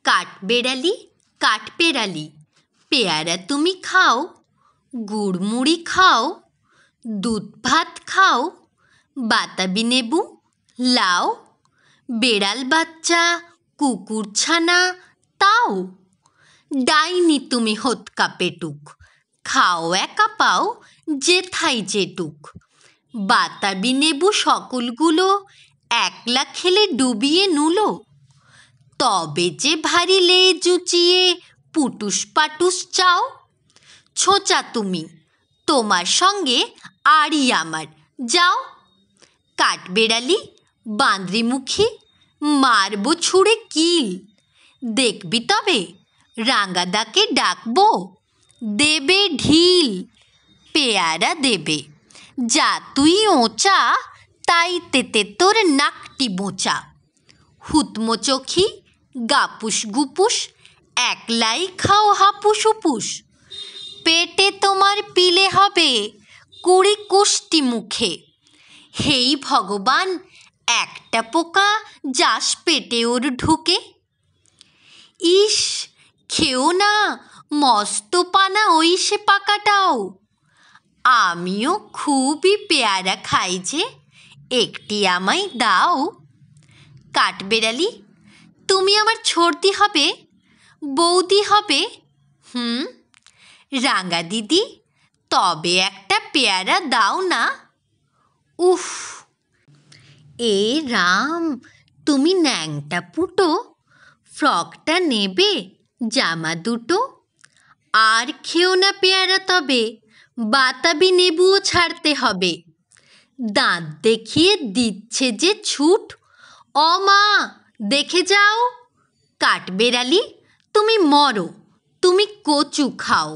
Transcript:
কাঠবেড়ালি কাঠবেড়ালি, পেয়ারা তুমি খাও, গুড় মুড়ি খাও, দুধ ভাত খাও, বাতাবি লেবু লাও, বেড়াল বাচ্চা কুকুর ছানা তাও। ডাইনি তুমি হোতকা পেটুক, খাও একা পাও যেথায় যেটুক। বাতাবি লেবু সকলগুলো একলা খেলে ডুবিয়ে নুলো, তবে যে ভারী লেজ উঁচিয়ে পুটুস পাটুস চাও। ছোচা তুমি, তোমার সঙ্গে আরই আমার, যাও। কাঠবেড়ালি বাঁদরিমুখী, মারব ছুঁড়ে কিল, দেখবি তবে রাঙাদাকে ডাকবো, দেবে ঢিল। পেয়ারা দেবে, যা তুই ওচা, তাই তেতে তোর নাকটি বোঁচা। হুতমো চোখি গাপুস গুপুস, একলাই খাও হাপুস উপুস। পেটে তোমার পিলে হবে 20 কুষ্টি মুখে। হেই ভগবান, একটা পোকা যাস পেটে ওর ঢুকে। ইস, খেও না, মস্ত পানা ওই সে পাকাটাও। আমিও খুবই পেয়ারা খাই যে, একটি আমায় দাও। কাঠবেড়ালি, তুমি আমার ছর্দি হবে, বৌদি হবে। রাঙা দিদি, তবে একটা পেয়ারা দাও না। উফ, এ রাম, তুমি ন্যাংটা পুটো, ফ্রকটা নেবে, জামা দুটো। আর খেও না পেয়ারা তবে, বাতাবি লেবুও ছাড়তে হবে। দাঁত দেখিয়ে দিচ্ছে যে ছুট, ও মা দেখে যাও। কাঠবেড়ালি তুমি মরো, তুমি কচু খাও।